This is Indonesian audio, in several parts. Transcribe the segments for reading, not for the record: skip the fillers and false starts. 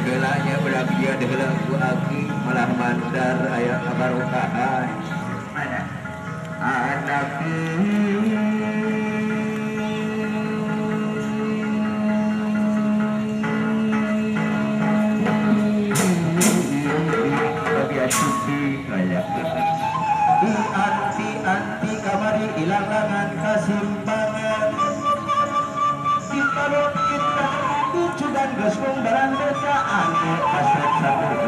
heulanya berak dia heula ku aki malah mandar aya kabarokahan mana anak anti kamari ilangan kasimpangan kita kita tujuh dan gesung barang desaan kasut satu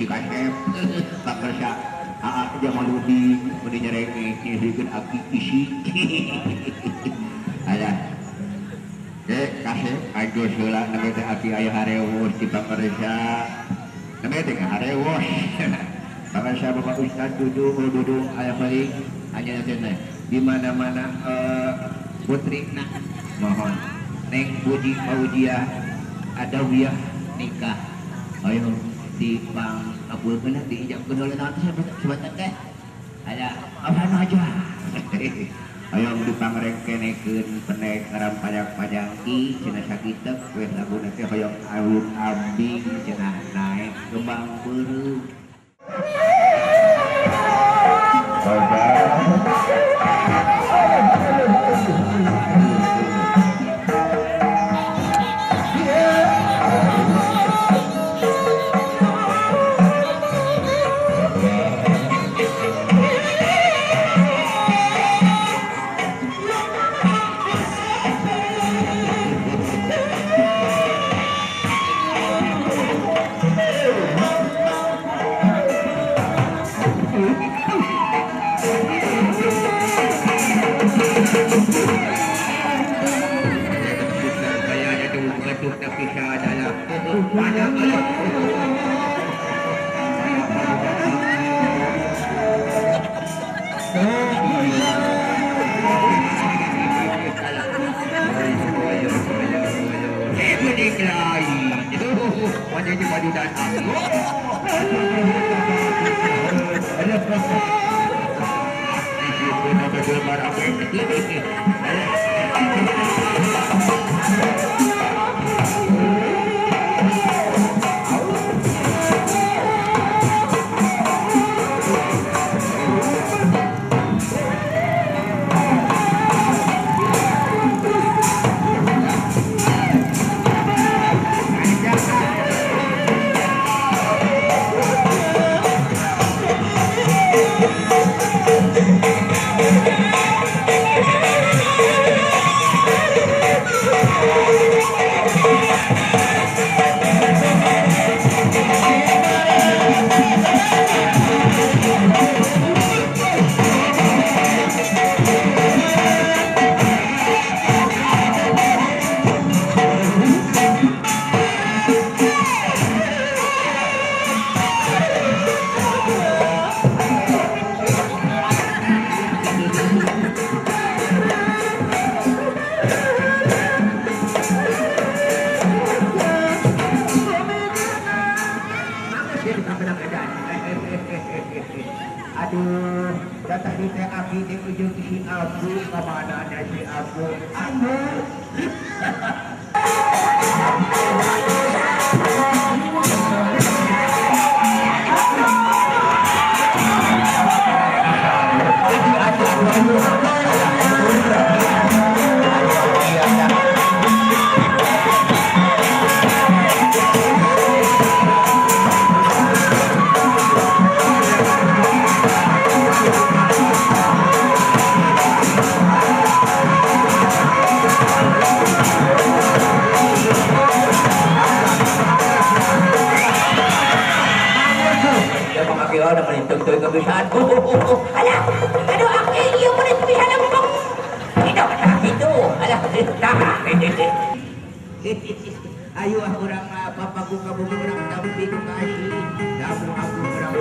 isi kasep tak kerja jangan ludi nyereng ini aki isi ada kasep ayo sila namanya aki ayah harewos di pak kerja namanya harewos pak kerja bapak ustad duduk ayah balik hanya nanti di mana putri nak mohon neng puji paujiah ada wiyah nikah ayo di bang kabul kena diijak kedua nanti sebentar teh ada apa aja ayo di pangrengkenekeun penek ngaran pajang ki cenah sakitek weh laguna teh hoyong alun abdi cenah naik kembang beureuh tadi teh aki di ujung si Abu kemana ada si Abu kebiasaan. Alah, aduh aku iya pun bisa lempeng. Itu kata itu. Alah, ayo orang apa aku kamu orang tahu itu kasih. Kamu aku orang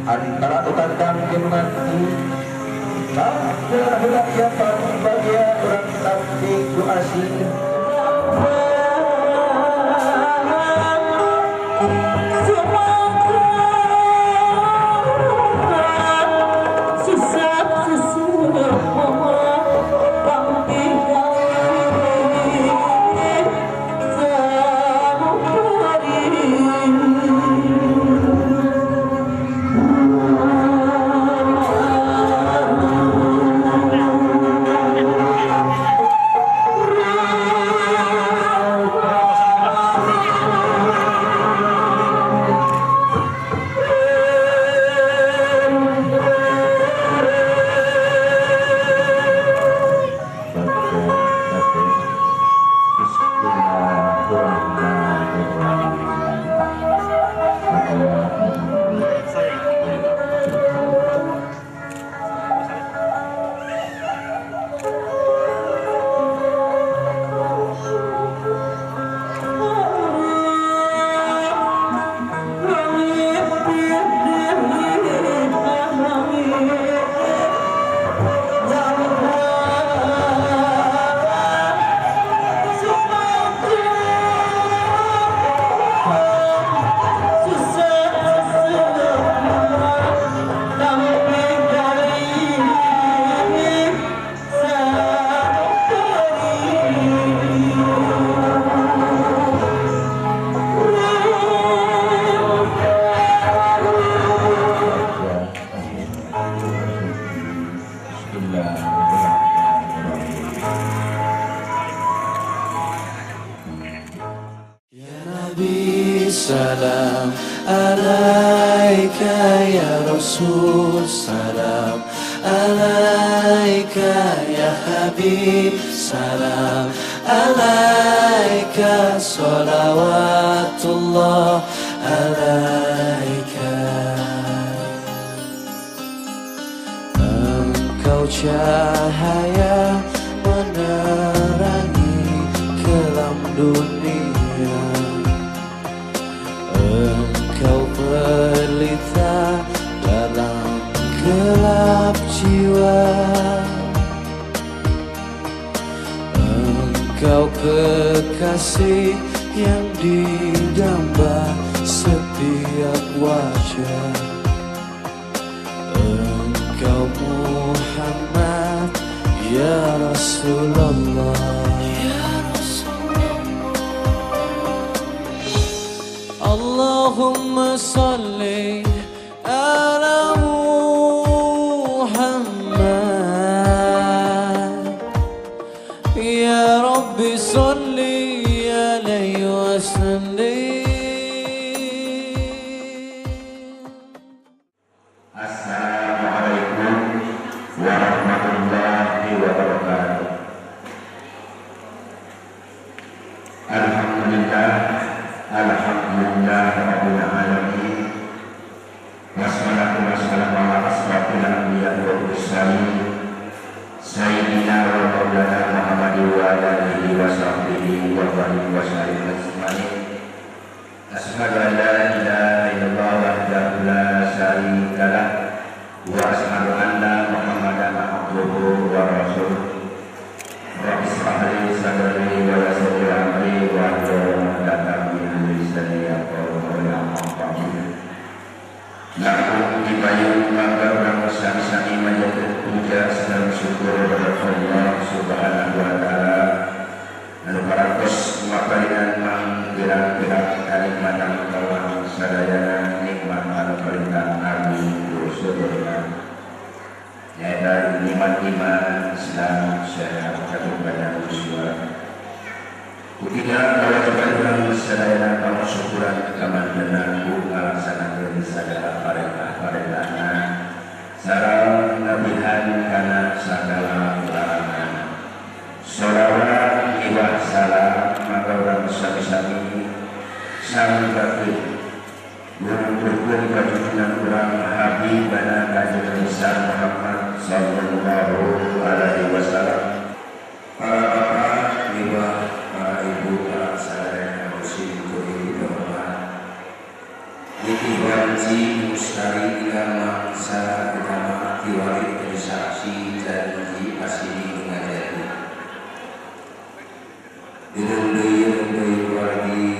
antara utang mati tak yang paling bahagia orang cantik ku asih salam alaika ya Rasul, salam alaika ya Habib, salam alaika, salawatullah alaika. Engkau cahaya menerangi kelam dunia, engkau pelita dalam gelap jiwa, engkau kekasih yang didamba setiap wajah, engkau Muhammad ya Rasulullah. Allahumma salli ala Muhammad ya Rabbi salli alaihi wa sallim. Assalamualaikum warahmatullahi wabarakatuh. Alhamdulillah rabbil alamin. Wassalatu wassalamu ala asrofil anbiya'i wal mursalin sayyidina wa maulana Muhammadin wa ala alihi wa sahbihi wa baraka wa sallim ajmain. Asyhadu an la ilaha illallah wahdahu la syarika lah wa asyhadu anna Muhammadan abduhu wa rasuluh. Rabbi shrah li sadri wa yassir li amri wa hlul 'uqdatam min lisani yafqahu qawli. Lalu dibayar maka orang sami-sami menyebut puja dan syukur kepada Allah Subhanahu wa taala. Lalu paratos makalinan manggerak-gerak kalimatan kawan sadayana nikmat anu perintah Nabi Rasulullah. Yaitu iman Islam sehat kepada usia. Tidak kewajiban dalam sadayana kamu syukuran kemandanan melaksanakan segala perintah-perintahnya sareng nabihan kana segala larangan. Sholawat iwah salam maka orang sami-sami sambatin mengumpulkan kajunan orang habibana kanjeng Muhammad sallallahu alaihi wasallam. Para bapak, ibu, para ibu, para saudara muslim kami hormat. Diwanci mustari ilama salah utama diwali bersaksi janji asli mengajari. Dirundui keluargi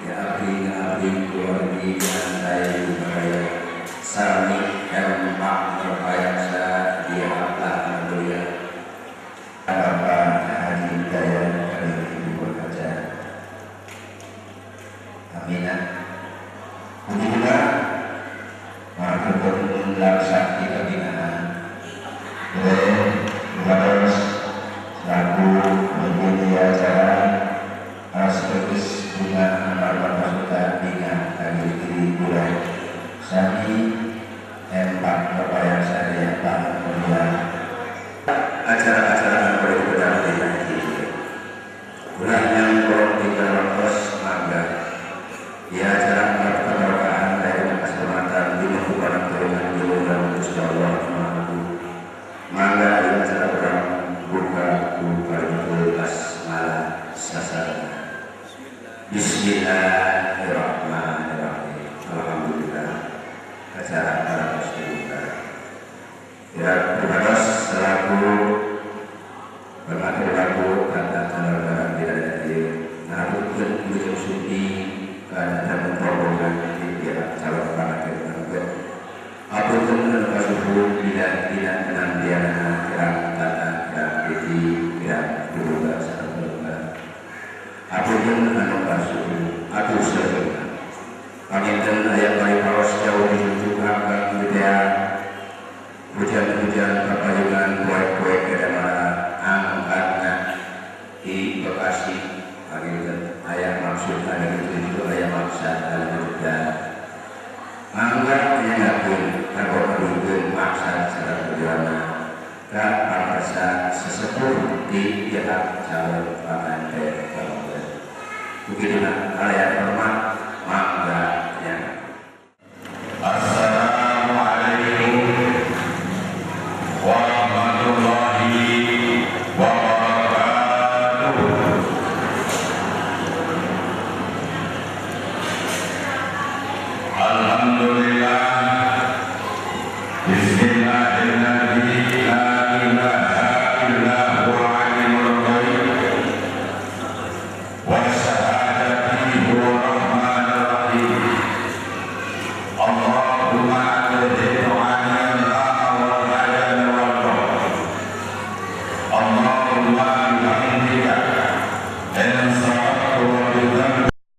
ya abdi keluargi antai bahaya sami empak terpayasa dia Allah mulia. Bapak Haji Daya kali ini berkaca. Aminah. Puji juga Mahathir Laksakti Kebinaan oleh Bapak selaku menjadi acara Aspekis Bunga Amal Pasukan Bina Kali Kiri Bulan Sami Empat Kepaya Saya Pak Mulia. Acara-acara berbeda lagi. Bulan yang berikut mangga. Di acara keberkahan dari keselamatan di lingkungan turunan dulu dan Insyaallah mampu. Mangga di acara perang buka basmalah sasaran. Bismillahirrahmanirrahim. Alhamdulillah. Acara para muslimin. Ya, terima kasih selaku bermatur laku kata tenaga tidak hadir. Namun belum suci karena dalam rombongan tidak calon panakir tanggung. Apa pun kasuhu tidak penantian kerang tata kerang peti kerang berubah sangat berubah. Apa pun kasuhu aku sebutkan. Kami dan ayat baik pawas jauh ditunjukkan bagi dia. Hujan-hujan perpajukan kuat-kuat kedamaian angkatnya di Bekasi. Ayat maksud maksud ada itu aya maksud ada juga mangga yang ngapun kalau kedudukan maksud secara bagaimana ke parasa sesepuh di pihak calon pengantin. Begitulah hal yang hormat